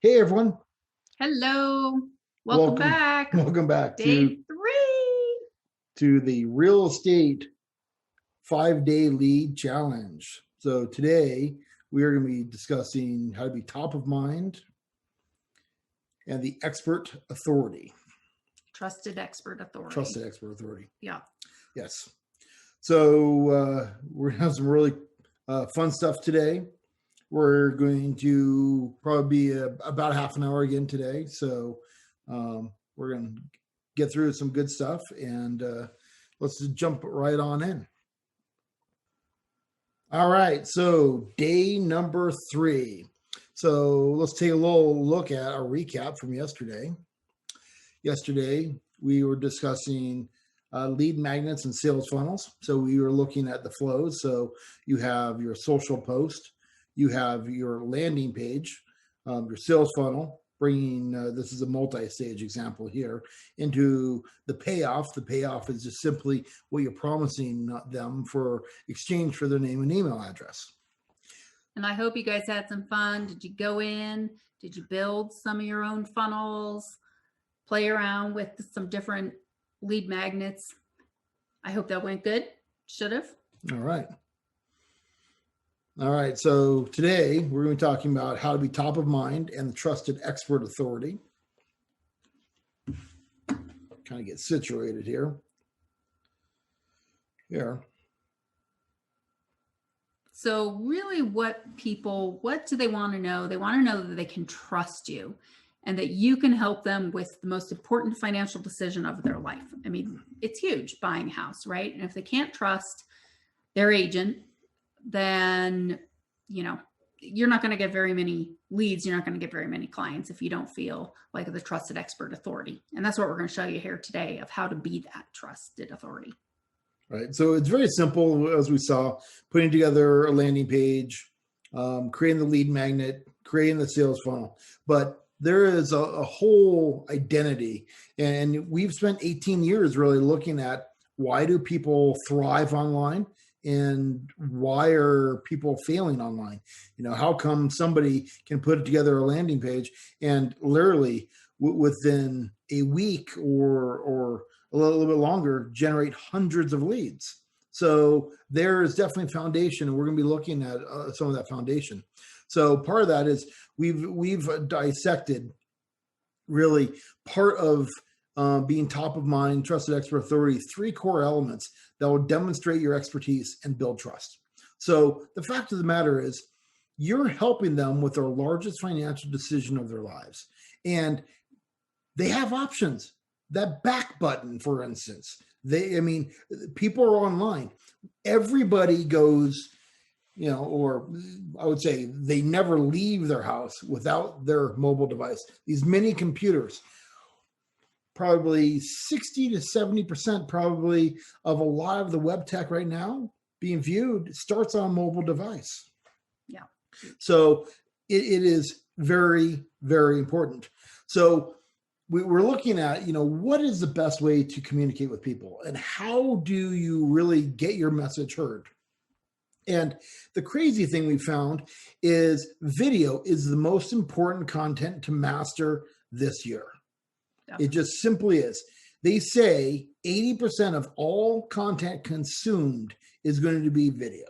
Hey everyone, Hello. Welcome welcome back. welcome back Day 3. to the real estate 5-day lead challenge. So today we are going to be discussing how to be top of mind and the expert authority. Trusted expert authority. Trusted expert authority. Yeah. Yes. So we're going to have some really fun stuff today. We're going to probably be about half an hour again today. So we're going to get through some good stuff and let's just jump right on in. All right. So day number 3. So let's take a little look at our recap from yesterday. Yesterday, we were discussing lead magnets and sales funnels. So we were looking at the flows. So you have your social post, you have your landing page, your sales funnel, bringing, this is a multi-stage example here, into the payoff. The payoff is just simply what you're promising them for exchange for their name and email address. And I hope you guys had some fun. Did you go in? Did you build some of your own funnels? Play around with some different lead magnets? I hope that went good. Should have. All right. All right, so today we're going to be talking about how to be top of mind and the trusted expert authority. Kind of get situated here. So really what do they want to know? They want to know that they can trust you and that you can help them with the most important financial decision of their life. I mean, it's huge, buying a house, right? And if they can't trust their agent, then, you're not going to get very many leads. You're not going to get very many clients if you don't feel like the trusted expert authority. And that's what we're going to show you here today of how to be that trusted authority. Right. So it's very simple, as we saw, putting together a landing page, creating the lead magnet, creating the sales funnel. But there is a whole identity. And we've spent 18 years really looking at why do people thrive online and why are people failing online? How come somebody can put together a landing page and literally within a week or a little bit longer generate hundreds of leads? So there is definitely foundation, and we're going to be looking at some of that foundation. So part of that is we've dissected really part of being top of mind, trusted expert authority, 3 core elements that will demonstrate your expertise and build trust. So the fact of the matter is you're helping them with their largest financial decision of their lives. And they have options. That back button, for instance, people are online. Everybody goes, or I would say they never leave their house without their mobile device. These mini computers, probably 60 to 70% probably of a lot of the web tech right now being viewed starts on a mobile device. Yeah. So it is very, very important. So we're looking at, what is the best way to communicate with people and how do you really get your message heard? And the crazy thing we found is video is the most important content to master this year. It just simply is. They say 80% of all content consumed is going to be video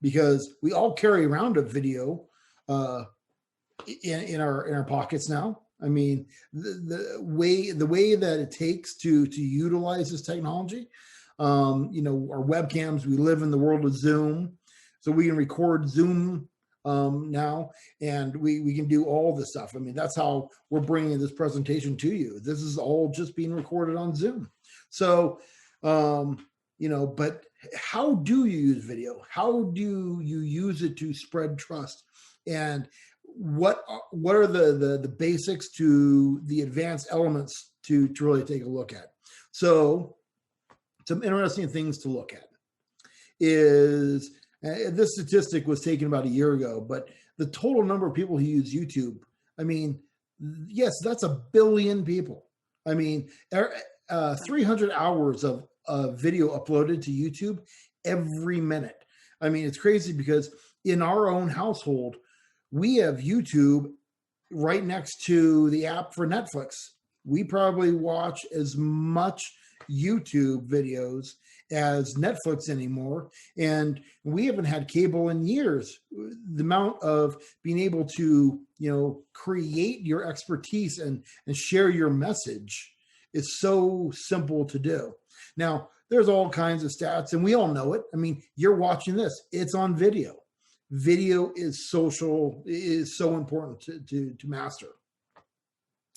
because we all carry around a video in our pockets now. I mean, the way that it takes to utilize this technology, our webcams, we live in the world of Zoom, so we can record Zoom now, and we can do all this stuff. I mean, that's how we're bringing this presentation to you. This is all just being recorded on Zoom. So, but how do you use video? How do you use it to spread trust? And what are the basics to the advanced elements to really take a look at? So some interesting things to look at is, this statistic was taken about a year ago, but the total number of people who use YouTube, I mean, yes, that's 1 billion people. I mean, 300 hours of video uploaded to YouTube every minute. I mean, it's crazy because in our own household, we have YouTube right next to the app for Netflix. We probably watch as much YouTube videos as Netflix anymore. And we haven't had cable in years. The amount of being able to, create your expertise and share your message is so simple to do. Now, there's all kinds of stats, and we all know it. I mean, you're watching this, it's on video. Video is so important to master.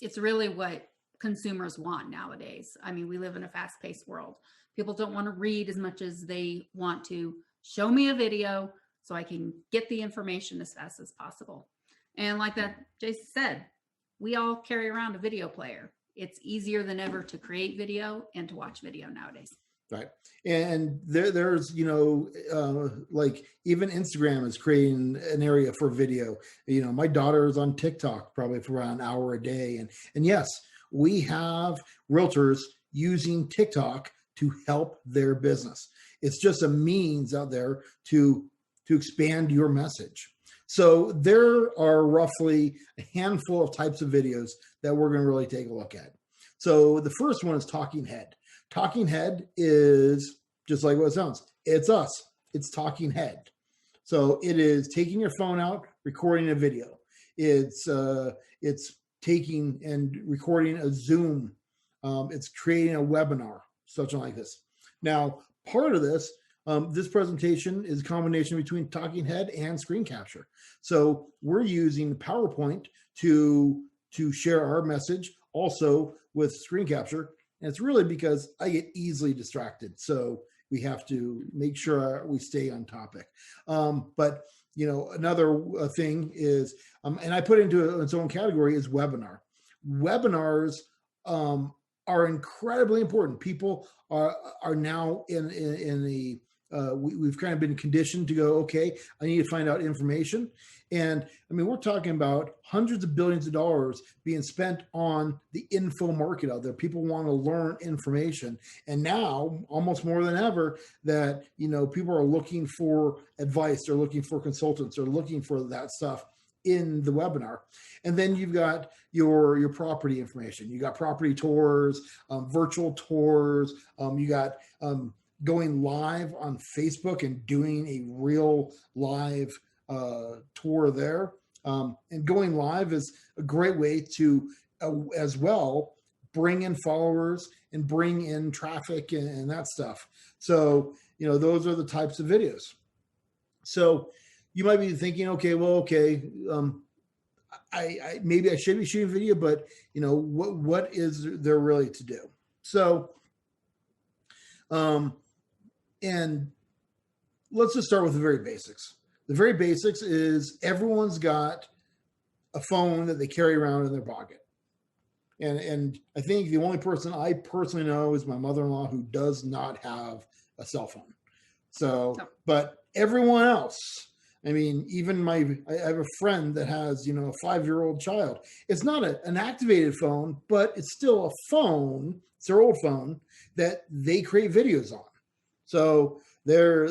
It's really what consumers want nowadays. I mean, we live in a fast-paced world. People don't want to read as much as they want to. Show me a video so I can get the information as fast as possible. And like that Jason said, we all carry around a video player. It's easier than ever to create video and to watch video nowadays. Right. And there's, like even Instagram is creating an area for video. My daughter is on TikTok probably for around an hour a day. And yes, we have realtors using TikTok to help their business. It's just a means out there to expand your message. So there are roughly a handful of types of videos that we're going to really take a look at. So the first one is talking head. Talking head is just like what it sounds. It's us. It's talking head. So it is taking your phone out, recording a video. It's taking and recording a Zoom. It's creating a webinar, something like this. Now, part of this, this presentation is a combination between talking head and screen capture. So we're using PowerPoint to share our message, also with screen capture. And it's really because I get easily distracted. So we have to make sure we stay on topic. But, another thing is, and I put into its own category, is webinar. Webinars are incredibly important. People are now in the, we've kind of been conditioned to go, okay, I need to find out information. And I mean, we're talking about hundreds of billions of dollars being spent on the info market out there. People want to learn information. And now, almost more than ever, that, people are looking for advice, they're looking for consultants, they're looking for that stuff in the webinar. And then you've got your property information. You got property tours, virtual tours. You got going live on Facebook and doing a real live tour there. And going live is a great way to, as well, bring in followers and bring in traffic and that stuff. So, those are the types of videos. So you might be thinking, I maybe I should be shooting video, but what is there really to do? So, and let's just start with the very basics. The very basics is everyone's got a phone that they carry around in their pocket. And I think the only person I personally know is my mother-in-law, who does not have a cell phone. So, but everyone else, I mean, even I have a friend that has, a 5-year-old child. It's not an activated phone, but it's still a phone. It's their old phone that they create videos on. So they're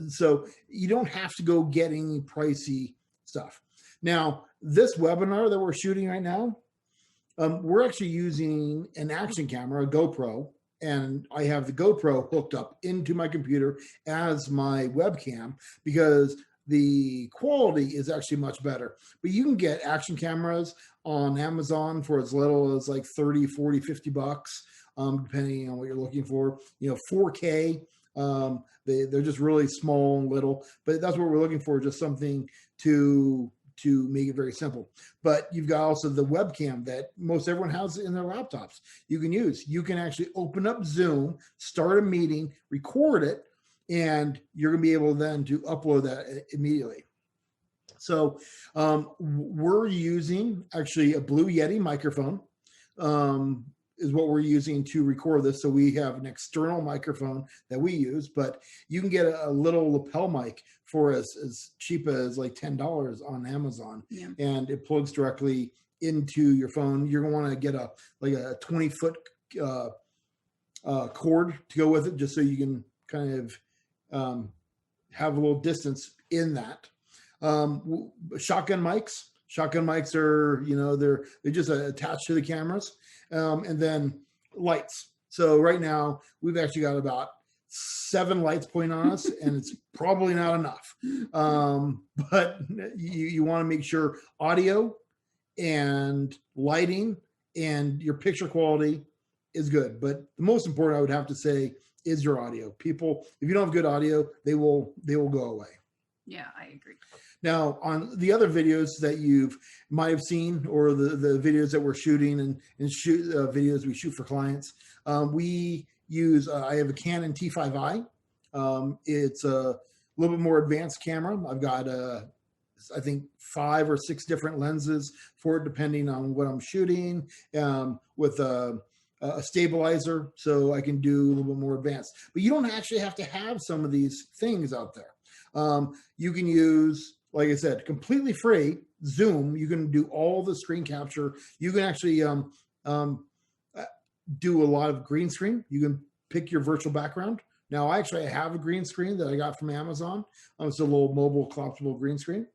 so you don't have to go get any pricey stuff. Now, this webinar that we're shooting right now, we're actually using an action camera, a GoPro, and I have the GoPro hooked up into my computer as my webcam because the quality is actually much better. But you can get action cameras on Amazon for as little as like 30, 40, 50 bucks, depending on what you're looking for. 4K, they're just really small and little, but that's what we're looking for, just something to make it very simple. But you've got also the webcam that most everyone has in their laptops you can use. You can actually open up Zoom, start a meeting, record it, and you're going to be able then to upload that immediately. So we're using actually a Blue Yeti microphone is what we're using to record this. So we have an external microphone that we use, but you can get a little lapel mic for as cheap as like $10 on Amazon. Yeah. And it plugs directly into your phone. You're going to want to get a 20-foot cord to go with it, just so you can kind of have a little distance in that. Shotgun mics. Shotgun mics are, they're just attached to the cameras. And then lights. So right now we've actually got about 7 lights pointing on us, and it's probably not enough. But you want to make sure audio and lighting and your picture quality is good. But the most important, I would have to say, is your audio. People, if you don't have good audio, they will go away. Yeah, I agree. Now, on the other videos that you might have seen, or the videos that we're shooting and shoot videos we shoot for clients, we use, I have a Canon T5i. It's a little bit more advanced camera. I've got, I think 5 or 6 different lenses for it, depending on what I'm shooting, with a stabilizer, so I can do a little bit more advanced. But you don't actually have to have some of these things out there. You can use, like I said, completely free Zoom. You can do all the screen capture. You can actually do a lot of green screen. You can pick your virtual background. Now, I actually have a green screen that I got from Amazon. It's a little mobile collapsible green screen.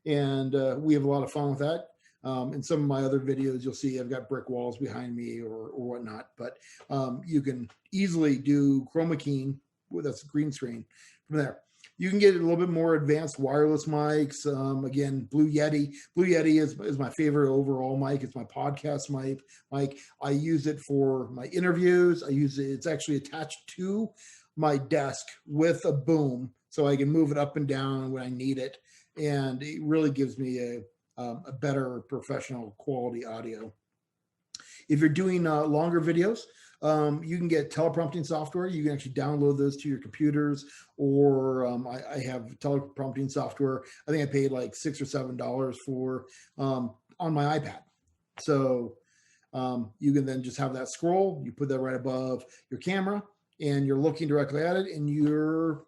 And we have a lot of fun with that. In some of my other videos, you'll see I've got brick walls behind me or whatnot. But you can easily do chroma keying with a green screen from there. You can get a little bit more advanced wireless mics. Again, Blue Yeti. Blue Yeti is my favorite overall mic. It's my podcast mic. I use it for my interviews. I use it. It's actually attached to my desk with a boom, so I can move it up and down when I need it. And it really gives me a better professional quality audio. If you're doing longer videos, you can get teleprompting software. You can actually download those to your computers, or I have teleprompting software. I think I paid like $6 or $7 for on my iPad. So you can then just have that scroll. You put that right above your camera, and you're looking directly at it, and you're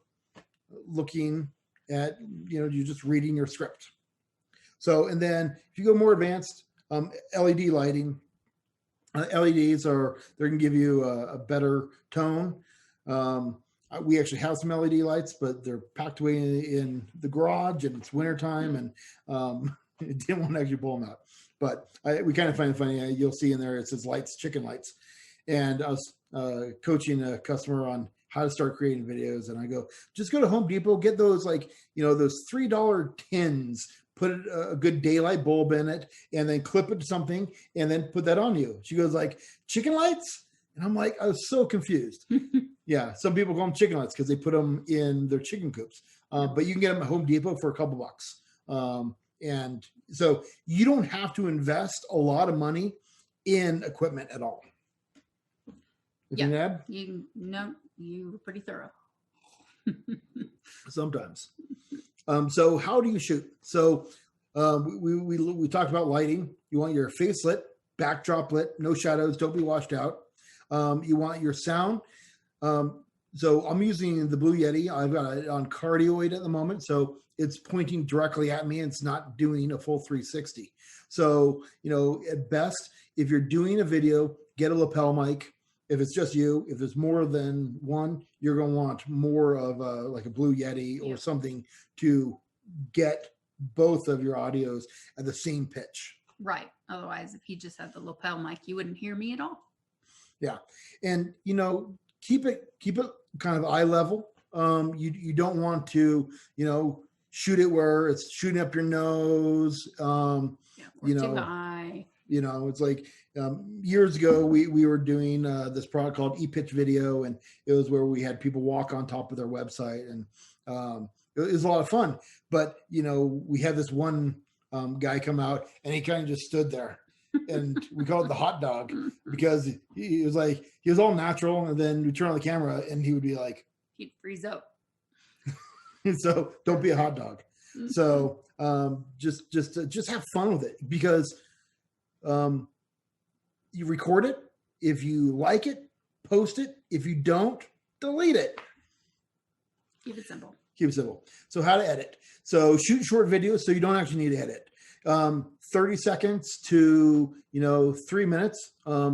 looking at, you're just reading your script. So, and then if you go more advanced, LED lighting. LEDs they're going to give you a better tone. We actually have some LED lights, but they're packed away in the garage, and it's wintertime, and didn't want to actually pull them out. But we kind of find it funny. You'll see in there, it says lights, chicken lights. And I was coaching a customer on how to start creating videos. And I go, just go to Home Depot, get those, those $3 tins, put a good daylight bulb in it, and then clip it to something, and then put that on you. She goes like, chicken lights? And I'm like, I was so confused. Yeah, some people call them chicken lights because they put them in their chicken coops. But you can get them at Home Depot for a couple bucks. And so you don't have to invest a lot of money in equipment at all. Yeah, you were pretty thorough. Sometimes. So how do you shoot? So we talked about lighting. You want your face lit, backdrop lit, no shadows, don't be washed out. You want your sound. So I'm using the Blue Yeti. I've got it on cardioid at the moment, so it's pointing directly at me, and it's not doing a full 360. So, at best, if you're doing a video, get a lapel mic. If it's just you, if there's more than one, you're going to want more of like a Blue Yeti or something to get both of your audios at the same pitch. Right. Otherwise, if you just had the lapel mic, you wouldn't hear me at all. Yeah. And, keep it kind of eye level. You don't want to, shoot it where it's shooting up your nose. Too high. It's like years ago, we were doing this product called ePitch Video, and it was where we had people walk on top of their website, and it was a lot of fun. But, we had this one guy come out, and he kind of just stood there, and we called it the hot dog, because he was all natural, and then we turn on the camera, and he would be like, he'd freeze up. So don't be a hot dog. So just have fun with it, because you record it. If you like it, post it. If you don't, delete it. Keep it simple. So how to edit. So shoot short videos so you don't actually need to edit. 30 seconds to 3 minutes. I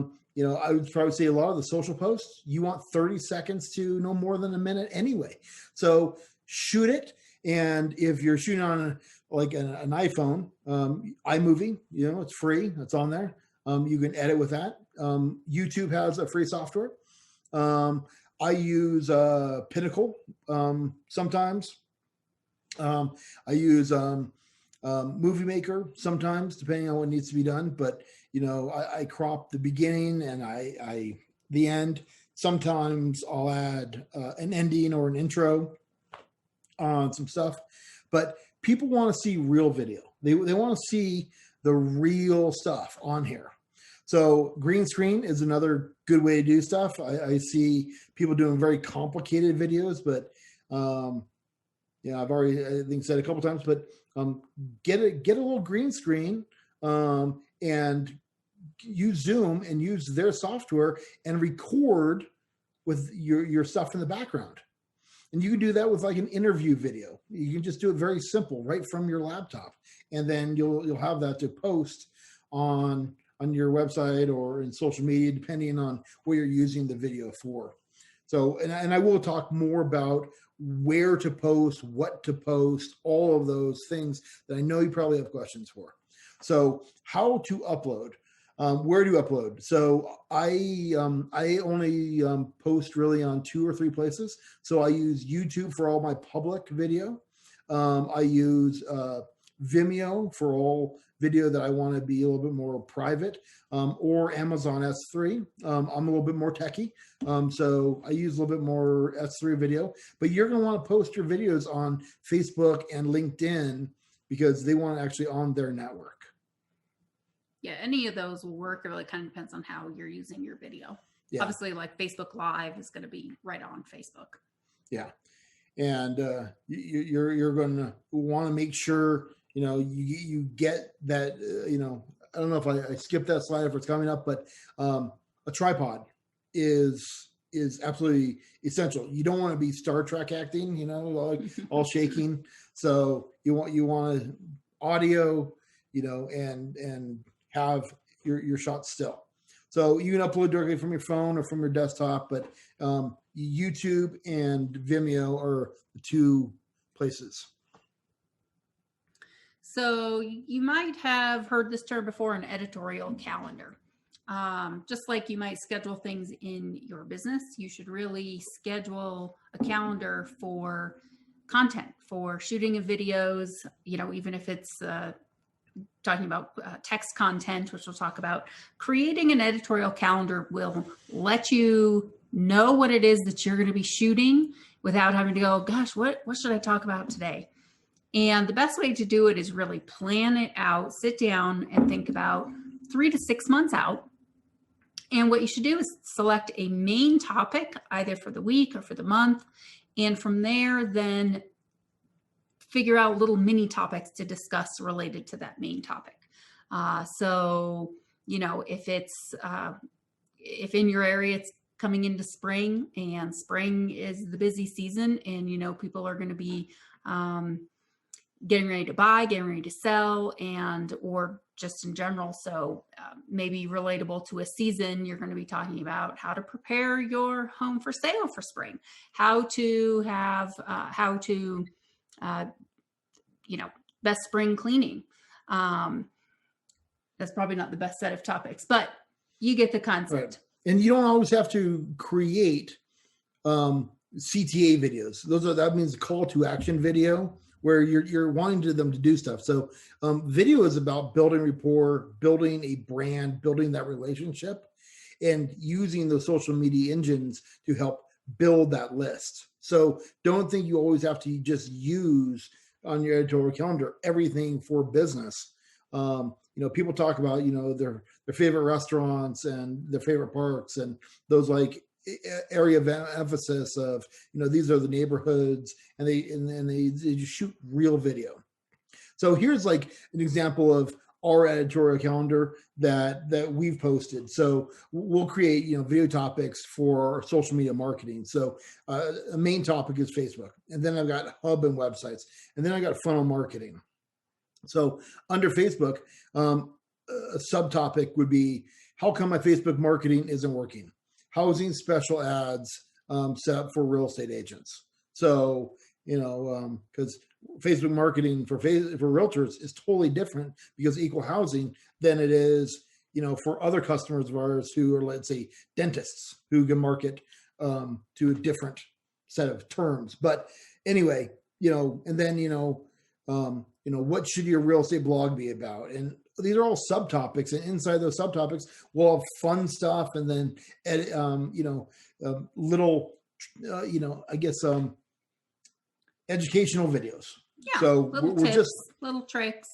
would probably say a lot of the social posts, you want 30 seconds to no more than a minute anyway. So shoot it. And if you're shooting on like an iPhone, iMovie, it's free. It's on there. You can edit with that. YouTube has a free software. I use Pinnacle sometimes. I use Movie Maker sometimes, depending on what needs to be done. But I crop the beginning and I the end. Sometimes I'll add an ending or an intro on some stuff. But people want to see real video. They want to see the real stuff on here. So green screen is another good way to do stuff. I see people doing very complicated videos, but I've already, I think, said a couple times, but get a little green screen and use Zoom and use their software and record with your stuff in the background. And you can do that with like an interview video. You can just do it very simple right from your laptop, and then you'll have that to post on your website or in social media, depending on what you're using the video for. So, and I will talk more about where to post, what to post, all of those things that I know you probably have questions for. So how to upload, where to upload. So I only post really on 2 or 3 places. So I use YouTube for all my public video. I use Vimeo for all video that I want to be a little bit more private, or Amazon S3. I'm a little bit more techie, so I use a little bit more S3 video. But you're going to want to post your videos on Facebook and LinkedIn because they want it actually on their network. Yeah, any of those will work. It really kind of depends on how you're using your video. Yeah. Obviously, like Facebook Live is going to be right on Facebook. Yeah, and you're going to want to make sure you get that. I don't know if I skipped that slide if it's coming up, but a tripod is absolutely essential. You don't want to be Star Trek acting, all shaking. So you want audio, and have your shot still. So you can upload directly from your phone or from your desktop, but YouTube and Vimeo are the 2 places. So you might have heard this term before, an editorial calendar. Just like you might schedule things in your business, you should really schedule a calendar for content, for shooting of videos, even if it's talking about text content, which we'll talk about. Creating an editorial calendar will let you know what it is that you're going to be shooting without having to go, gosh, what should I talk about today? And the best way to do it is really plan it out, sit down and think about 3 to 6 months out. And what you should do is select a main topic, either for the week or for the month. And from there, then figure out little mini topics to discuss related to that main topic. So, if in your area it's coming into spring, and spring is the busy season, and, people are going to be getting ready to buy, getting ready to sell, or just in general. So maybe relatable to a season, you're going to be talking about how to prepare your home for sale for spring, how to have, best spring cleaning. That's probably not the best set of topics, but you get the concept. Right. And you don't always have to create CTA videos. That means call to action video, where you're wanting them to do stuff. So video is about building rapport, building a brand, building that relationship, and using those social media engines to help build that list. So don't think you always have to just use on your editorial calendar everything for business. People talk about, their favorite restaurants and their favorite parks and those like area of emphasis of, these are the neighborhoods, and they just shoot real video. So here's like an example of our editorial calendar that we've posted. So we'll create, video topics for social media marketing. So a main topic is Facebook, and then I've got hub and websites, and then I got funnel marketing. So under Facebook, a subtopic would be, how come my Facebook marketing isn't working? Housing special ads set up for real estate agents. So, because Facebook marketing for realtors is totally different because of equal housing than it is, for other customers of ours who are, let's say, dentists who can market to a different set of terms. But anyway, and then, what should your real estate blog be about? And these are all subtopics, and inside those subtopics, we'll have fun stuff, and then, little, I guess, educational videos. Yeah. So Little we're tips, just, little tricks.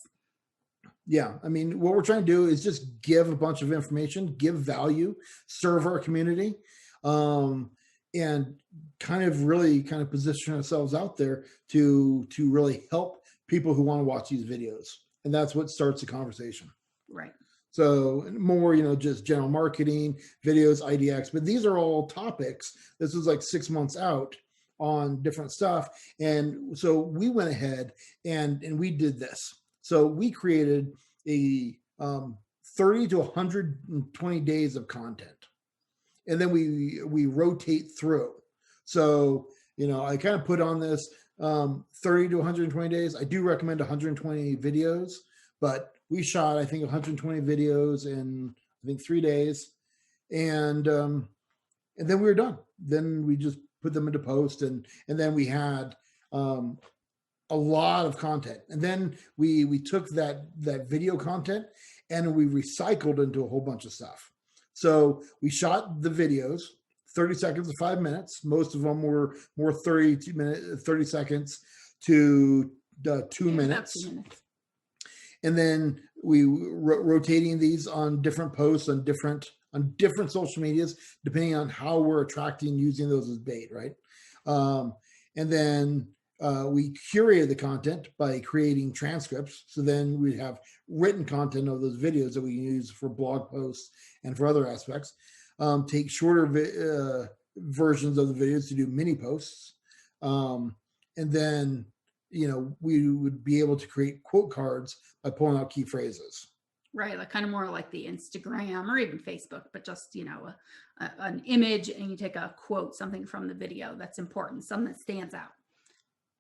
yeah, I mean, what we're trying to do is just give a bunch of information, give value, serve our community, and kind of position ourselves out there to really help people who want to watch these videos. And that's what starts the conversation. Right. So more, just general marketing, videos, IDX, but these are all topics. This was like 6 months out on different stuff. And so we went ahead and we did this. So we created a 30 to 120 days of content. And then we rotate through. So, I kind of put on this 30 to 120 days. I do recommend 120 videos, but we shot, I think, 120 videos in, I think, 3 days. And then we were done. Then we just put them into post, and then we had a lot of content. And then we took that video content and we recycled into a whole bunch of stuff. So we shot the videos, 30 seconds to 5 minutes. Most of them were more 30 seconds to 2 minutes. 2 minutes. And then we rotating these on different posts on different social medias, depending on how we're attracting, using those as bait, right? And then we curated the content by creating transcripts. So then we have written content of those videos that we can use for blog posts and for other aspects. Take shorter versions of the videos to do mini posts. And then, we would be able to create quote cards by pulling out key phrases. Right, like kind of more like the Instagram or even Facebook, but just, an image, and you take a quote, something from the video that's important, something that stands out.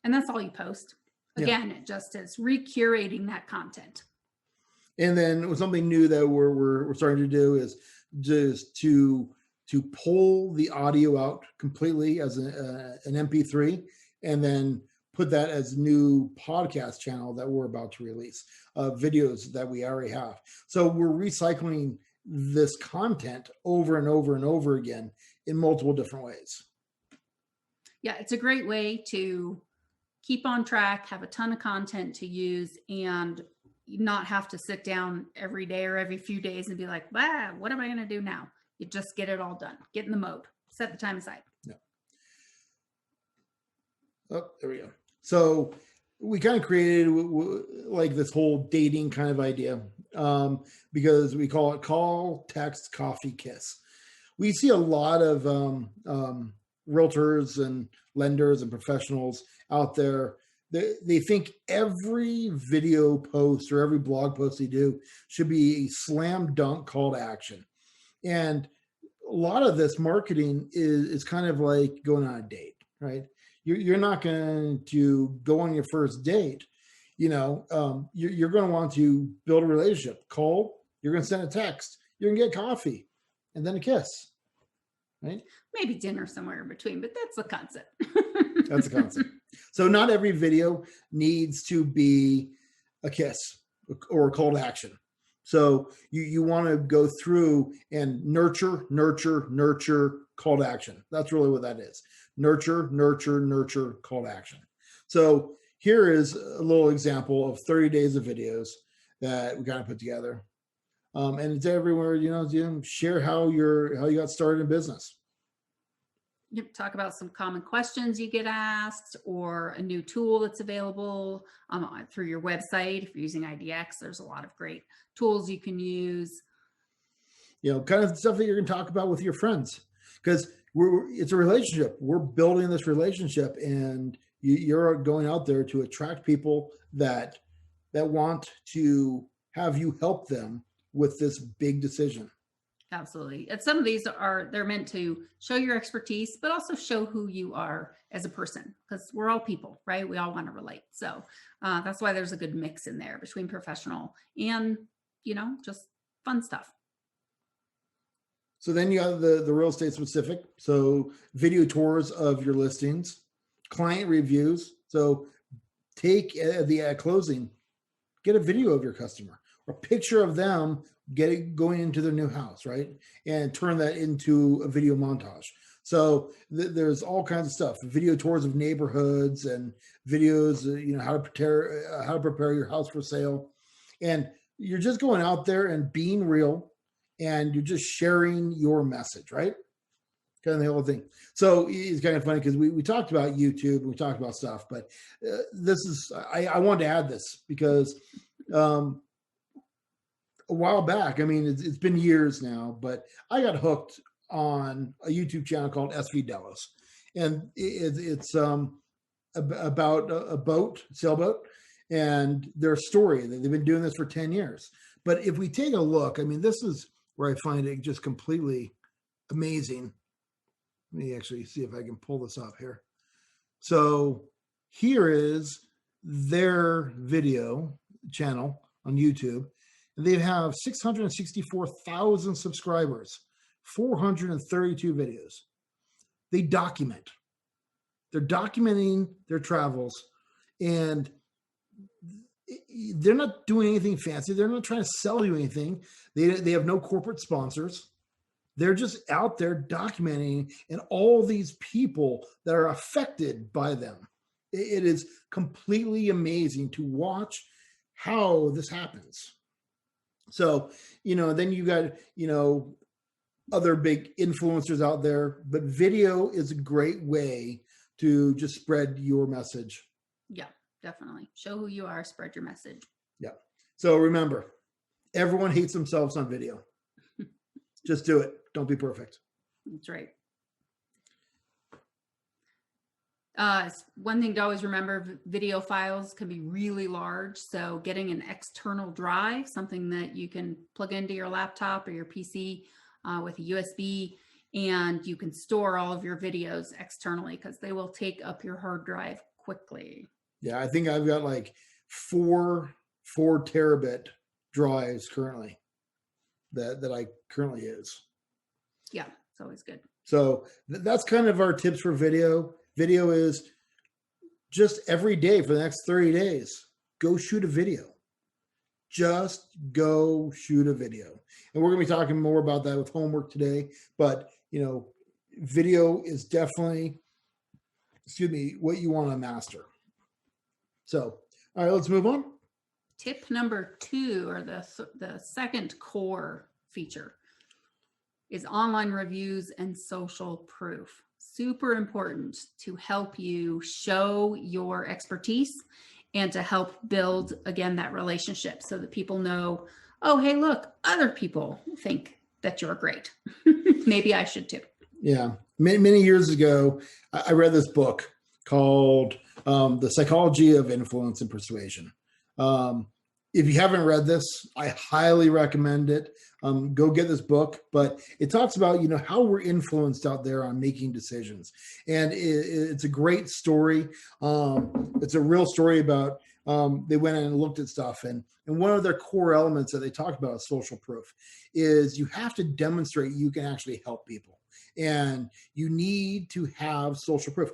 And that's all you post. Again, It just is recurating that content. And then something new that we're starting to do is just to pull the audio out completely as an MP3, and then put that as a new podcast channel that we're about to release, videos that we already have. So we're recycling this content over and over and over again in multiple different ways. Yeah, it's a great way to keep on track, have a ton of content to use, and not have to sit down every day or every few days and be like, what am I going to do now? You just get it all done. Get in the mode. Set the time aside. Yeah. Oh, there we go. So we kind of created like this whole dating kind of idea, because we call it call, text, coffee, kiss. We see a lot of realtors and lenders and professionals out there. They think every video post or every blog post they do should be a slam dunk call to action. And a lot of this marketing is kind of like going on a date, right? You're not going to go on your first date. You're going to want to build a relationship. Call, you're going to send a text, you're going to get coffee, and then a kiss, right? Maybe dinner somewhere in between, but that's the concept. That's the concept. So not every video needs to be a kiss or a call to action. So you want to go through and nurture, call to action. That's really what that is. Nurture, call to action. So here is a little example of 30 days of videos that we kind of put together. And it's everywhere, share how you got started in business. You talk about some common questions you get asked, or a new tool that's available through your website. If you're using IDX, there's a lot of great tools you can use. Kind of stuff that you're going to talk about with your friends, because it's a relationship. We're building this relationship, and you're going out there to attract people that want to have you help them with this big decision. Absolutely. And some of these they're meant to show your expertise, but also show who you are as a person, because we're all people, right? We all want to relate. So that's why there's a good mix in there between professional and, just fun stuff. So then you have the real estate specific. So video tours of your listings, client reviews. So take the closing, get a video of your customer or a picture of them going into their new house, right? And turn that into a video montage. So there's all kinds of stuff, video tours of neighborhoods and videos, how to prepare your house for sale. And you're just going out there and being real, and you're just sharing your message, right? Kind of the whole thing. So it's kind of funny because we talked about YouTube and we talked about stuff, but I wanted to add this because a while back, I mean, it's been years now, but I got hooked on a YouTube channel called SV Delos, and it's about a sailboat, and their story. They've been doing this for 10 years. But if we take a look, I mean, this is where I find it just completely amazing. Let me actually see if I can pull this up here. So here is their video channel on YouTube. They have 664,000 subscribers, 432 videos. They document. They're documenting their travels, and they're not doing anything fancy. They're not trying to sell you anything. They have no corporate sponsors. They're just out there documenting, and all these people that are affected by them. It is completely amazing to watch how this happens. So, then you got, other big influencers out there, but video is a great way to just spread your message. Yeah, definitely. Show who you are, spread your message. Yeah. So remember, everyone hates themselves on video. Just do it. Don't be perfect. That's right. One thing to always remember, video files can be really large. So getting an external drive, something that you can plug into your laptop or your PC with a USB, and you can store all of your videos externally because they will take up your hard drive quickly. Yeah, I think I've got like four terabit drives currently that I currently use. Yeah, it's always good. So that's kind of our tips for video. Video is just every day for the next 30 days, go shoot a video. Just go shoot a video. And we're going to be talking more about that with homework today. But, video is definitely, what you want to master. So, all right, let's move on. Tip number 2, or the second core feature, is online reviews and social proof. Super important to help you show your expertise and to help build, again, that relationship so that people know, oh, hey, look, other people think that you're great. Maybe I should too. Yeah. Many years ago, I read this book called The Psychology of Influence and Persuasion. If you haven't read this, I highly recommend it. Go get this book, but it talks about, how we're influenced out there on making decisions. And it's a great story. It's a real story about, they went in and looked at stuff, and one of their core elements that they talked about is social proof. Is you have to demonstrate you can actually help people. And you need to have social proof.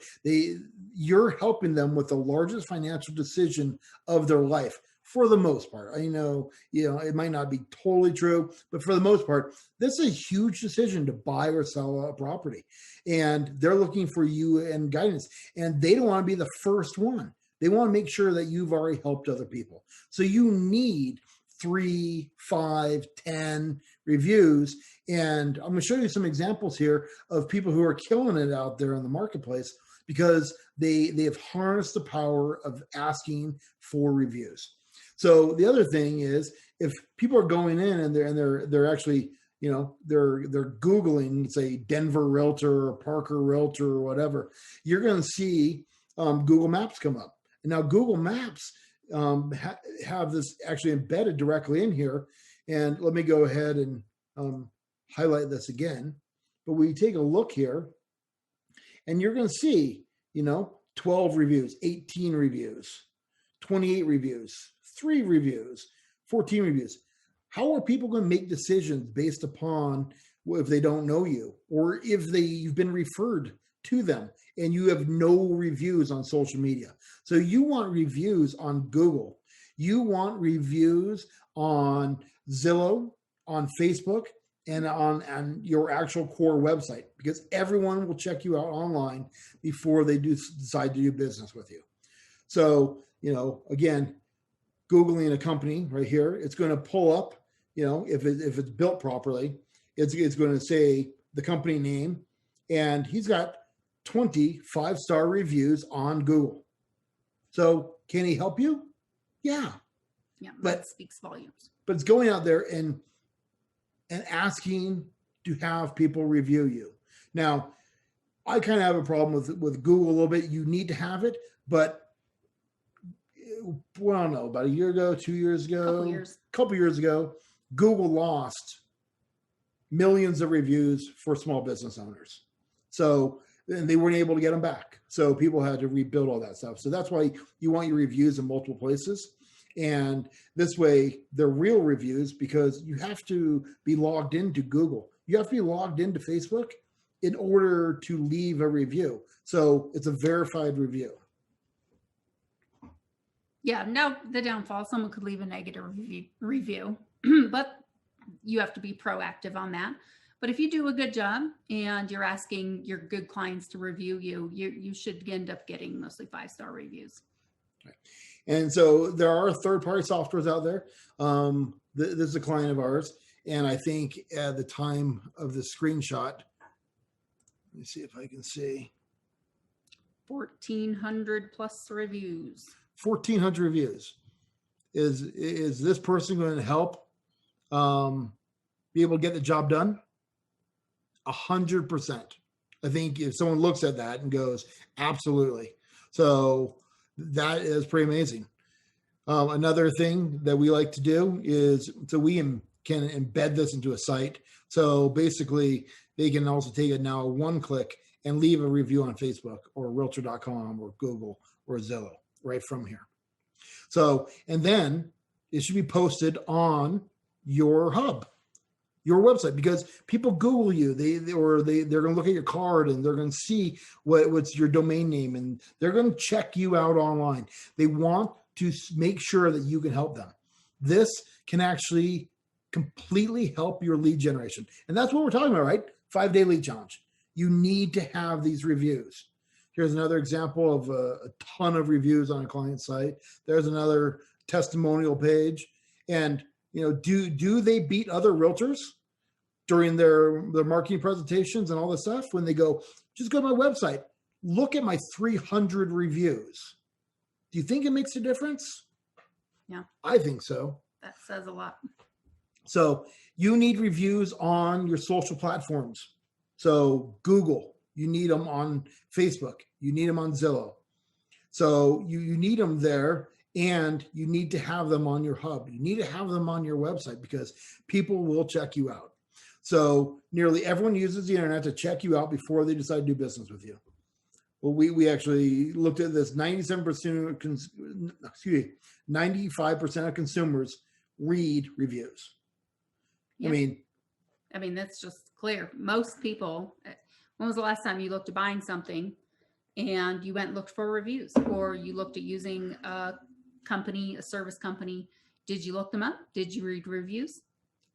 You're helping them with the largest financial decision of their life. For the most part, I know, it might not be totally true, but for the most part, this is a huge decision to buy or sell a property. And they're looking for you and guidance. And they don't want to be the first one. They want to make sure that you've already helped other people. So you need 3, 5, 10 reviews. And I'm going to show you some examples here of people who are killing it out there in the marketplace because they have harnessed the power of asking for reviews. So the other thing is, if people are going in and they're actually, they're Googling, say, Denver Realtor or Parker Realtor or whatever, you're going to see Google Maps come up. And now Google Maps have this actually embedded directly in here. And let me go ahead and highlight this again, but we take a look here and you're going to see, 12 reviews, 18 reviews, 28 reviews, 3 reviews, 14 reviews. How are people going to make decisions based upon if they don't know you, or if you've been referred to them and you have no reviews on social media? So you want reviews on Google. You want reviews on Zillow, on Facebook, and on your actual core website, because everyone will check you out online before they decide to do business with you. So, again, Googling a company right here, it's going to pull up, if it's built properly, it's going to say the company name, and he's got 20 5-star reviews on Google. So can he help you? Yeah. Yeah, but that speaks volumes. But it's going out there and asking to have people review you. Now, I kind of have a problem with Google a little bit. You need to have it, but well, I don't know, about a year ago, 2 years ago, couple years ago, Google lost millions of reviews for small business owners. So, and they weren't able to get them back. So people had to rebuild all that stuff. So that's why you want your reviews in multiple places. And this way they're real reviews, because you have to be logged into Google. You have to be logged into Facebook in order to leave a review. So it's a verified review. Yeah. Now the downfall, someone could leave a negative review, but you have to be proactive on that. But if you do a good job and you're asking your good clients to review you should end up getting mostly 5-star reviews. Right. And so there are third-party softwares out there. This is a client of ours, and I think at the time of the screenshot, let me see if I can see, 1,400 plus reviews. 1,400 reviews. Is this person going to help be able to get the job done? 100%. I think if someone looks at that and goes, absolutely. So that is pretty amazing. Another thing that we like to do is, so we can embed this into a site. So basically they can also take it now one click and leave a review on Facebook or realtor.com or Google or Zillow right from here. So, and then it should be posted on your hub, your website, because people Google you, they're going to look at your card and they're going to see what's your domain name, and they're going to check you out online. They want to make sure that you can help them. This can actually completely help your lead generation. And that's what we're talking about, right? 5-day lead challenge. You need to have these reviews. Here's another example of a ton of reviews on a client site. There's another testimonial page. And do they beat other realtors during their marketing presentations and all this stuff when they go, just go to my website, look at my 300 reviews? Do you think it makes a difference? Yeah. I think so. That says a lot. So you need reviews on your social platforms. So Google, you need them on Facebook, you need them on Zillow. So you need them there. And you need to have them on your hub. You need to have them on your website, because people will check you out. So nearly everyone uses the internet to check you out before they decide to do business with you. Well, we actually looked at this. 95% of consumers read reviews. Yeah. I mean, that's just clear. Most people, when was the last time you looked at buying something and you went and looked for reviews, or you looked at using a service company? Did you look them up? Did you read reviews?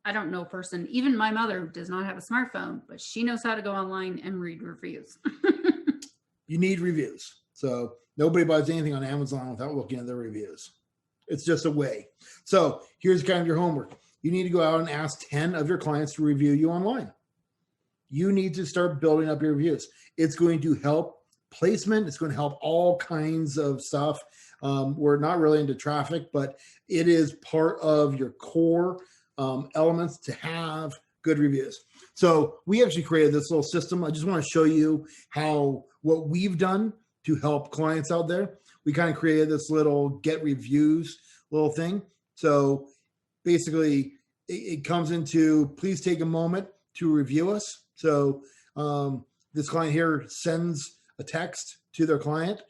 I don't know a person, even my mother does not have a smartphone, but she knows how to go online and read reviews. You need reviews. So nobody buys anything on Amazon without looking at their reviews. It's just a way. So here's kind of your homework. You need to go out and ask 10 of your clients to review you online. You need to start building up your reviews. It's going to help placement. It's going to help all kinds of stuff. We're not really into traffic, but it is part of your core elements to have good reviews. So we actually created this little system. I just want to show you what we've done to help clients out there. We kind of created this little get reviews little thing. So basically it comes into, please take a moment to review us. So this client here sends a text to their client.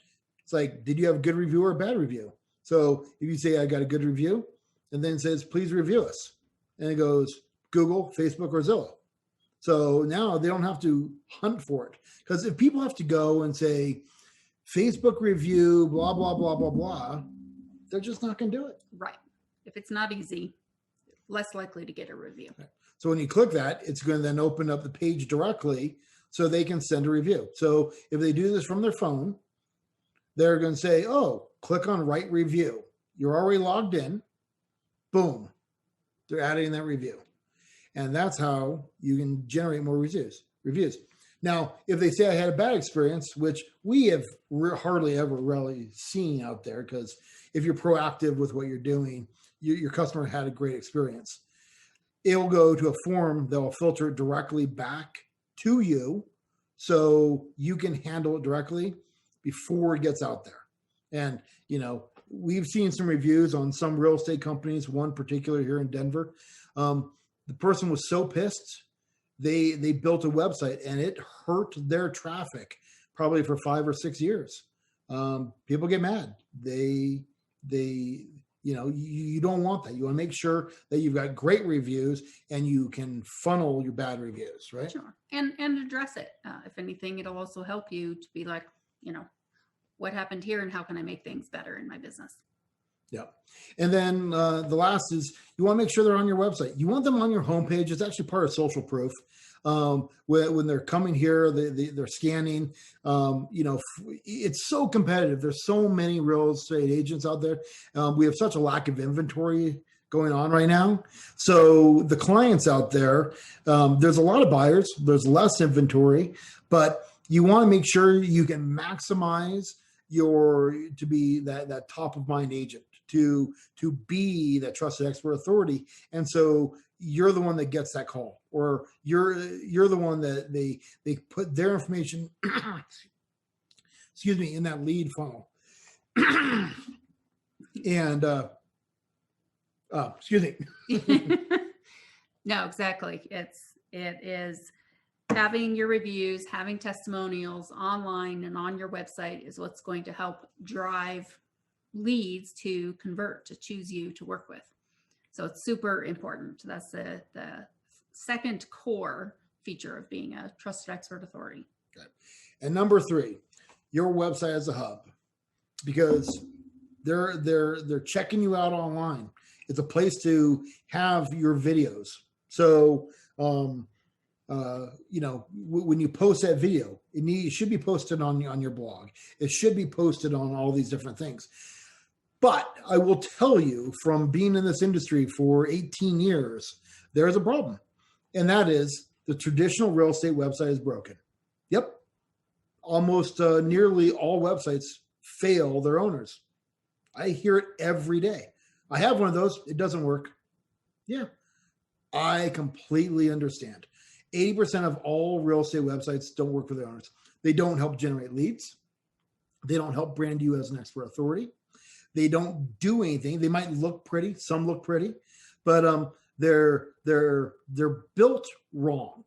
It's like, did you have a good review or a bad review? So if you say, I got a good review, and then it says, please review us. And it goes Google, Facebook, or Zillow. So now they don't have to hunt for it. Because if people have to go and say, Facebook review, blah, blah, blah, blah, blah, they're just not going to do it. Right. If it's not easy, less likely to get a review. So when you click that, it's going to then open up the page directly so they can send a review. So if they do this from their phone, they're going to say, oh, click on write review. You're already logged in. Boom. They're adding that review. And that's how you can generate more reviews. Now, if they say I had a bad experience, which we have hardly ever really seen out there, because if you're proactive with what you're doing, your customer had a great experience. It'll go to a form that will filter it directly back to you so you can handle it directly before it gets out there. And, we've seen some reviews on some real estate companies, one particular here in Denver. The person was so pissed, they built a website and it hurt their traffic probably for 5 or 6 years. People get mad. You don't want that. You want to make sure that you've got great reviews and you can funnel your bad reviews, right? Sure. And address it. If anything, it'll also help you to be like, what happened here and how can I make things better in my business? Yeah. And then the last is you want to make sure they're on your website. You want them on your homepage. It's actually part of social proof. When they're coming here, they're scanning. It's so competitive. There's so many real estate agents out there. We have such a lack of inventory going on right now. So the clients out there, there's a lot of buyers. There's less inventory, but you want to make sure you can maximize to be that top of mind agent, to be that trusted expert authority. And so you're the one that gets that call, or you're the one that they put their information, excuse me, in that lead funnel. And excuse me. No, exactly. It is having your reviews, having testimonials online and on your website is what's going to help drive leads to convert, to choose you to work with. So it's super important. That's the second core feature of being a trusted expert authority. Okay. And number 3, your website as a hub, because they're checking you out online. It's a place to have your videos. So, when you post that video, it should be posted on your blog. It should be posted on all these different things. But I will tell you, from being in this industry for 18 years, there is a problem. And that is the traditional real estate website is broken. Yep. Almost nearly all websites fail their owners. I hear it every day. I have one of those. It doesn't work. Yeah. I completely understand. 80% of all real estate websites don't work for their owners. They don't help generate leads. They don't help brand you as an expert authority. They don't do anything. They might look pretty. Some look pretty, but they're built wrong.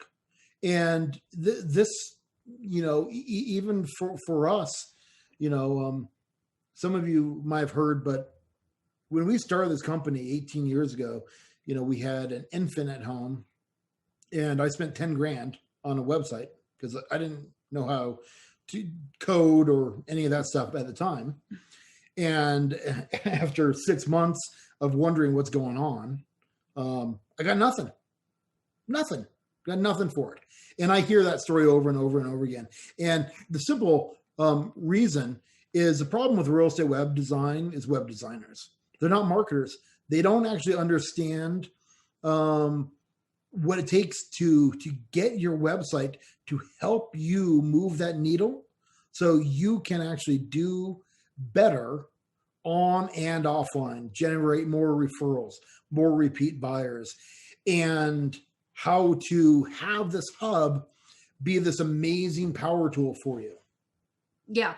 And this, even for us, some of you might have heard, but when we started this company 18 years ago, we had an infant at home. And I spent 10 grand on a website because I didn't know how to code or any of that stuff at the time. And after 6 months of wondering what's going on, I got nothing. Got nothing for it. And I hear that story over and over and over again. And the simple reason is the problem with real estate web design is web designers. They're not marketers. They don't actually understand what it takes to get your website to help you move that needle so you can actually do better on and offline, generate more referrals, more repeat buyers, and how to have this hub be this amazing power tool for you. Yeah,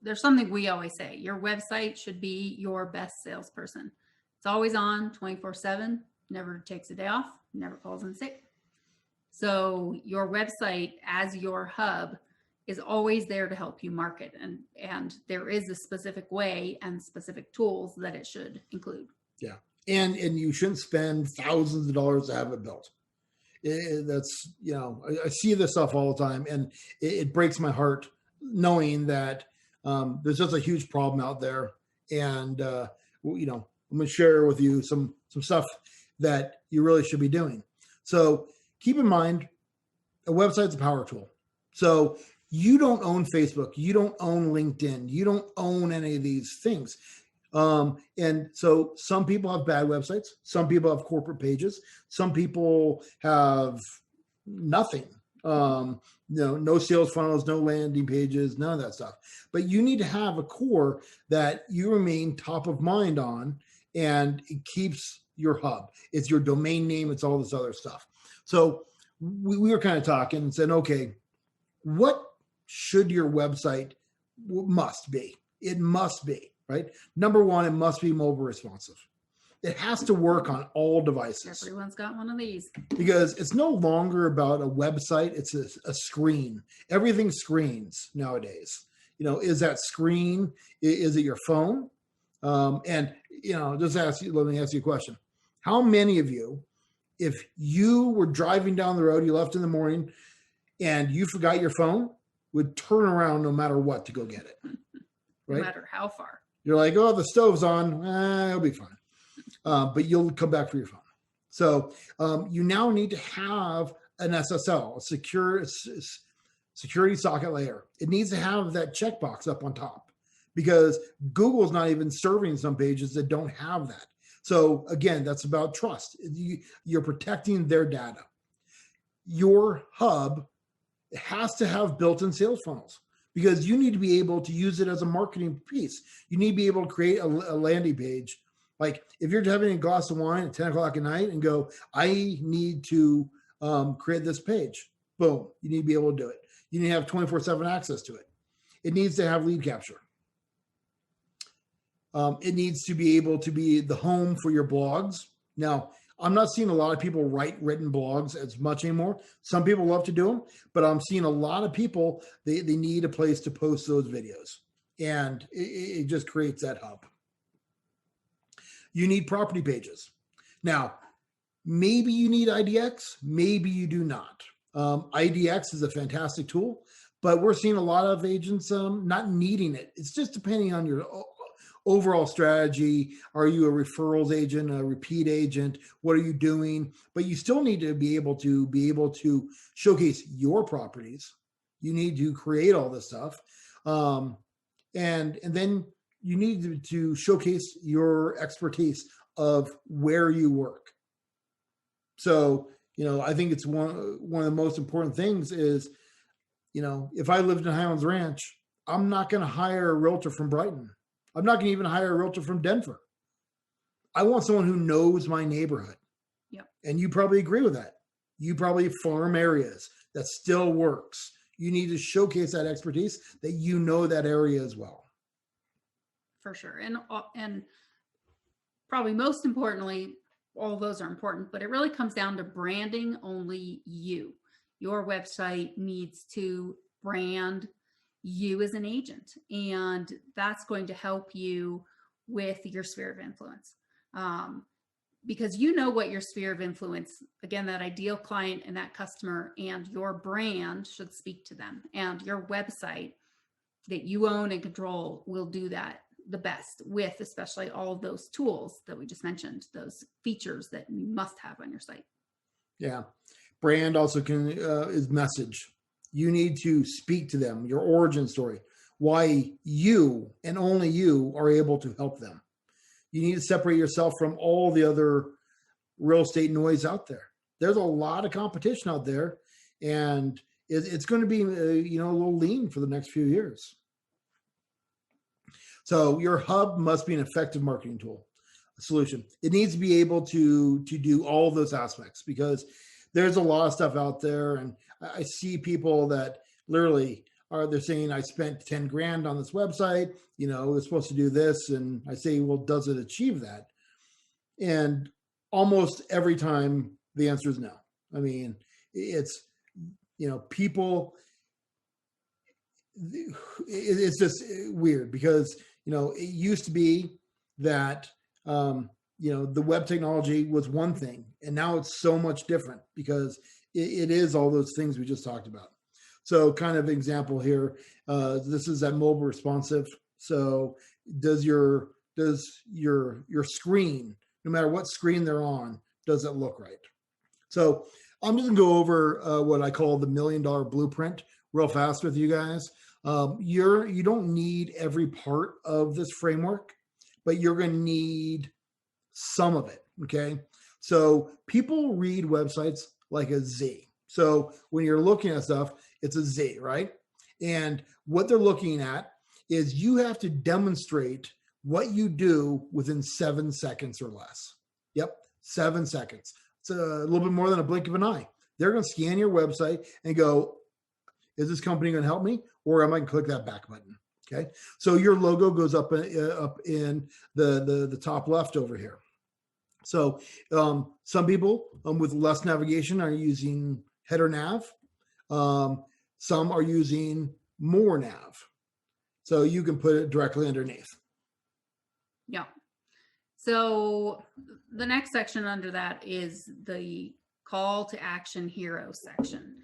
there's something we always say. Your website should be your best salesperson. It's always on 24/7, never takes a day off, never calls in sick. So your website as your hub is always there to help you market, and there is a specific way and specific tools that it should include. Yeah. And you shouldn't spend thousands of dollars to have it built. That's, I see this stuff all the time, and it breaks my heart knowing that there's just a huge problem out there. And, I'm going to share with you some stuff that you really should be doing. So keep in mind, a website's a power tool. So you don't own Facebook, you don't own LinkedIn, you don't own any of these things. And so some people have bad websites, some people have corporate pages, some people have nothing. No sales funnels, no landing pages, none of that stuff. But you need to have a core that you remain top of mind on, and it keeps your hub. It's your domain name. It's all this other stuff. So we were kind of talking and said, okay, what should your website must be? It must be, right? Number one, it must be mobile responsive. It has to work on all devices. Everyone's got one of these. Because it's no longer about a website, it's a screen. Everything screens nowadays. Is that screen, is it your phone? And let me ask you a question. How many of you, if you were driving down the road, you left in the morning and you forgot your phone, would turn around no matter what to go get it? Right? No matter how far. You're like, oh, the stove's on. It'll be fine. But you'll come back for your phone. So you now need to have an SSL, a security socket layer. It needs to have that checkbox up on top, because Google's not even serving some pages that don't have that. So again, that's about trust. You're protecting their data. Your hub has to have built-in sales funnels, because you need to be able to use it as a marketing piece. You need to be able to create a landing page. Like if you're having a glass of wine at 10 o'clock at night and go, I need to create this page. Boom. You need to be able to do it. You need to have 24/7 access to it. It needs to have lead capture. It needs to be able to be the home for your blogs. Now, I'm not seeing a lot of people write written blogs as much anymore. Some people love to do them, but I'm seeing a lot of people, they need a place to post those videos. And it just creates that hub. You need property pages. Now, maybe you need IDX, maybe you do not. IDX is a fantastic tool, but we're seeing a lot of agents not needing it. It's just depending on your overall strategy. Are you a referrals agent, a repeat agent? What are you doing? But you still need to be able to showcase your properties. You need to create all this stuff. And then you need to showcase your expertise of where you work. So, I think it's one of the most important things is, if I lived in Highlands Ranch, I'm not going to hire a realtor from Brighton. I'm not going to even hire a realtor from Denver. I want someone who knows my neighborhood. Yep. And you probably agree with that. You probably farm areas that still works. You need to showcase that expertise, that you know that area as well. For sure. And probably most importantly, all those are important, but it really comes down to branding only you. Your website needs to brand you as an agent, and that's going to help you with your sphere of influence. Because you know what your sphere of influence, again, that ideal client and that customer and your brand should speak to them. And your website that you own and control will do that the best, with especially all of those tools that we just mentioned, those features that you must have on your site. Yeah. Brand also is message. You need to speak to them, your origin story, why you and only you are able to help them. You need to separate yourself from all the other real estate noise out there. There's a lot of competition out there, and it's going to be, a little lean for the next few years. So your hub must be an effective marketing tool, a solution. It needs to be able to do all of those aspects, because there's a lot of stuff out there. And I see people that literally they're saying, I spent 10 grand on this website, it's supposed to do this. And I say, well, does it achieve that? And almost every time the answer is no. I mean, it's, people, it's just weird because, it used to be that, the web technology was one thing, and now it's so much different because it is all those things we just talked about. So kind of example here, this is that mobile responsive. So does your screen, no matter what screen they're on, does it look right? So I'm just gonna go over what I call the $1 million blueprint real fast with you guys. You don't need every part of this framework, but you're gonna need some of it. Okay. So people read websites like a Z. So when you're looking at stuff, it's a Z, right? And what they're looking at is you have to demonstrate what you do within 7 seconds or less. Yep, 7 seconds. It's a little bit more than a blink of an eye. They're going to scan your website and go, is this company going to help me? Or am I going to click that back button? Okay. So your logo goes up in the top left over here. So some people with less navigation are using header nav. Some are using more nav. So you can put it directly underneath. Yeah. So the next section under that is the call to action hero section.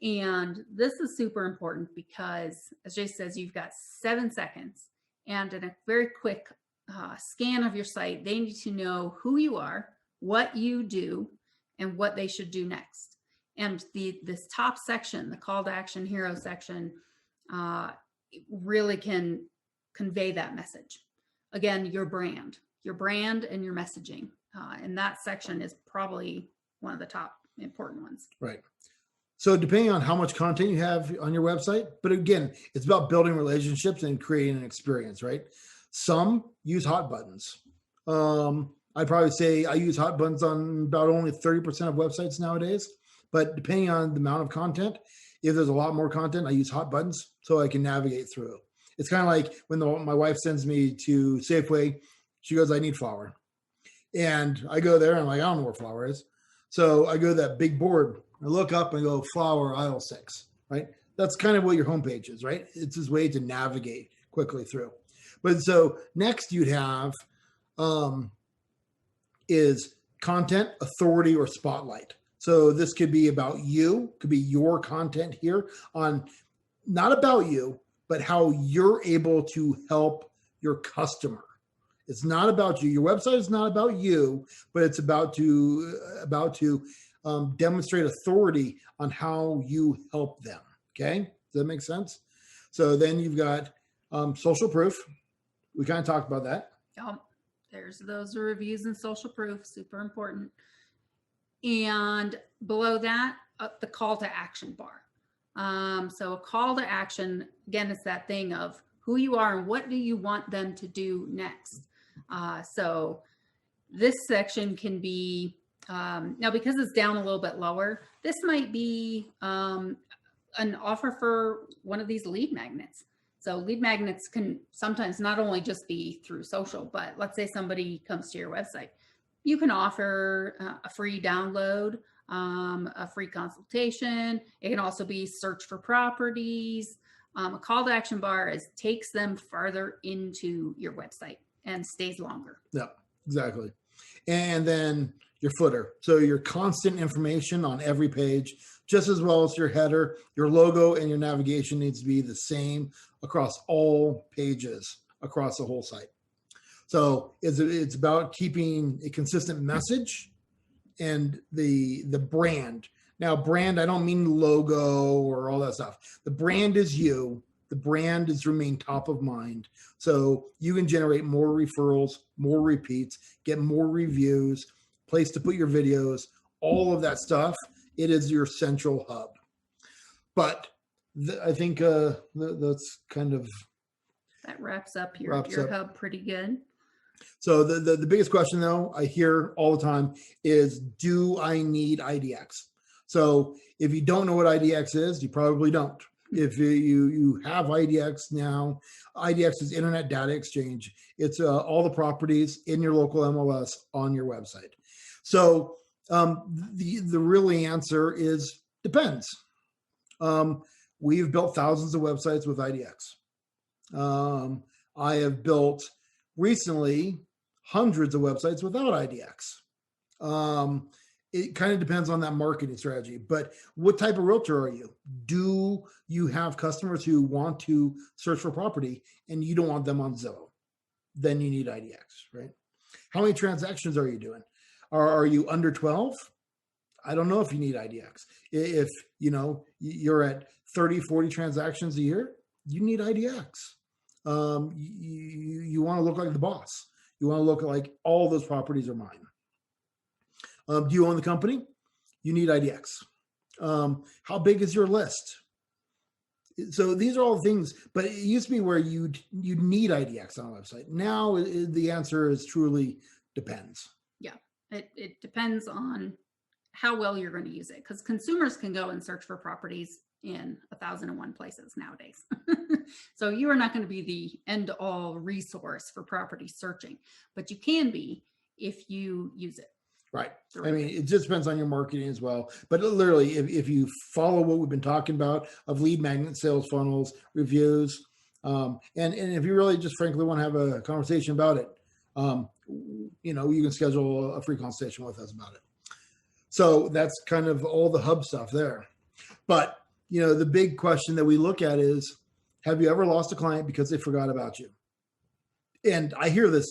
And this is super important because, as Jay says, you've got 7 seconds, and in a very quick scan of your site, they need to know who you are, what you do, and what they should do next. And this top section, the call to action hero section, really can convey that message. Again, your brand and your messaging. And that section is probably one of the top important ones. Right. So depending on how much content you have on your website, but again, it's about building relationships and creating an experience, right? Some use hot buttons. I'd probably say I use hot buttons on about only 30% of websites nowadays, but depending on the amount of content, if there's a lot more content, I use hot buttons so I can navigate through. It's kind of like when my wife sends me to Safeway, she goes, I need flour. And I go there and I'm like, I don't know where flour is. So I go to that big board, I look up and go flour aisle 6, right? That's kind of what your homepage is, right? It's his way to navigate quickly through. But so next you'd have is content, authority, or spotlight. So this could be about you, could be your content here on not about you, but how you're able to help your customer. It's not about you. Your website is not about you, but it's about to demonstrate authority on how you help them. Okay, does that make sense? So then you've got social proof. We kind of talked about that. Yep. There's those reviews and social proof, super important. And below that, the call to action bar. So a call to action, again, it's that thing of who you are and what do you want them to do next. So this section can be, now because it's down a little bit lower, this might be an offer for one of these lead magnets. So lead magnets can sometimes not only just be through social, but let's say somebody comes to your website. You can offer a free download, a free consultation. It can also be search for properties. A call to action bar takes them farther into your website and stays longer. Yeah, exactly. And then your footer. So your constant information on every page, just as well as your header, your logo, and your navigation needs to be the same across all pages across the whole site. So it's about keeping a consistent message and the brand. Now, brand, I don't mean logo or all that stuff. The brand is you. The brand is remain top of mind. So you can generate more referrals, more repeats, get more reviews, place to put your videos, all of that stuff. It is your central hub. But I think that's kind of... That wraps up your hub pretty good. So the biggest question, though, I hear all the time is, do I need IDX? So if you don't know what IDX is, you probably don't. If you have IDX now, IDX is Internet Data Exchange. It's all the properties in your local MLS on your website. So the really answer is Depends. We've built thousands of websites with IDX. I have built recently hundreds of websites without IDX. It kind of depends on that marketing strategy, but what type of realtor are you? Do you have customers who want to search for property and you don't want them on Zillow? Then you need IDX, right? How many transactions are you doing? Are you under 12? I don't know if you need IDX. If you're at 30, 40 transactions a year, you need IDX. You want to look like the boss. You want to look like all those properties are mine. Do you own the company? You need IDX. How big is your list? So these are all things, but it used to be where you'd need IDX on a website. Now the answer is truly depends. Yeah, it depends on how well you're going to use it, because consumers can go and search for properties in 1,001 places nowadays. So you are not going to be the end-all resource for property searching, but you can be if you use it. Right. I mean, it just depends on your marketing as well. But literally, if you follow what we've been talking about of lead magnet, sales funnels, reviews, and if you really just frankly want to have a conversation about it, you can schedule a free consultation with us about it. So that's kind of all the hub stuff there. But, the big question that we look at is, have you ever lost a client because they forgot about you? And I hear this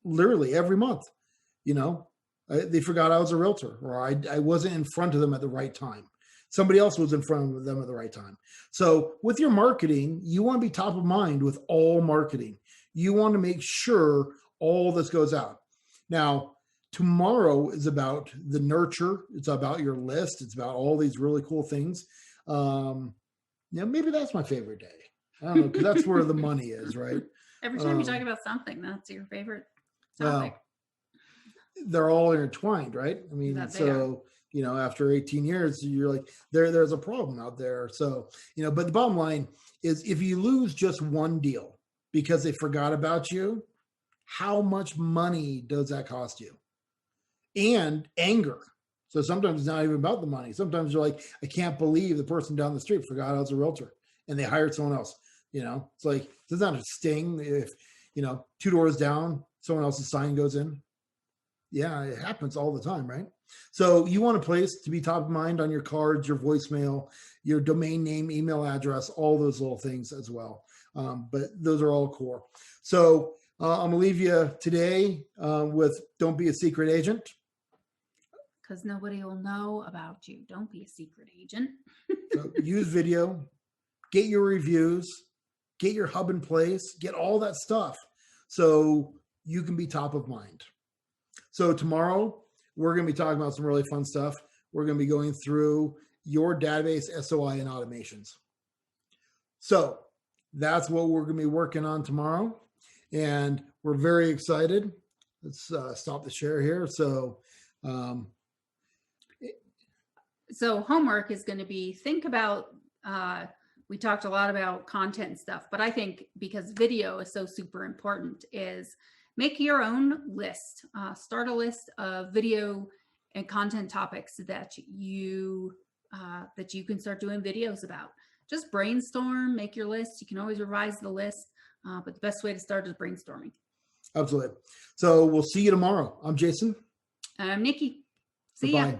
literally every month, they forgot I was a realtor, or I wasn't in front of them at the right time. Somebody else was in front of them at the right time. So with your marketing, you want to be top of mind with all marketing. You want to make sure all this goes out. Now, tomorrow is about the nurture. It's about your list. It's about all these really cool things. Maybe that's my favorite day. I don't know, because that's where the money is, right? Every time you talk about something, that's your favorite topic. They're all intertwined, right? I mean, after 18 years, you're like, there's a problem out there. So, but the bottom line is, if you lose just one deal because they forgot about you, how much money does that cost you? And anger. So sometimes it's not even about the money. Sometimes you're like, I can't believe the person down the street forgot I was a realtor and they hired someone else. It's like, does that sting if, 2 doors down, someone else's sign goes in? Yeah, it happens all the time, right? So you want a place to be top of mind on your cards, your voicemail, your domain name, email address, all those little things as well. But those are all core. So I'm gonna leave you today with don't be a secret agent. Because nobody will know about you. Don't be a secret agent. So use video, get your reviews, get your hub in place, get all that stuff so you can be top of mind. So tomorrow, we're going to be talking about some really fun stuff. We're going to be going through your database, SOI, and automations. So that's what we're going to be working on tomorrow. And we're very excited. Let's stop the share here. So homework is going to be, think about, we talked a lot about content and stuff, but I think because video is so super important, is make your own list. Start a list of video and content topics that you can start doing videos about. Just brainstorm, make your list. You can always revise the list, but the best way to start is brainstorming. Absolutely. So we'll see you tomorrow. I'm Jason. And I'm Nikki. See Bye-bye. ya.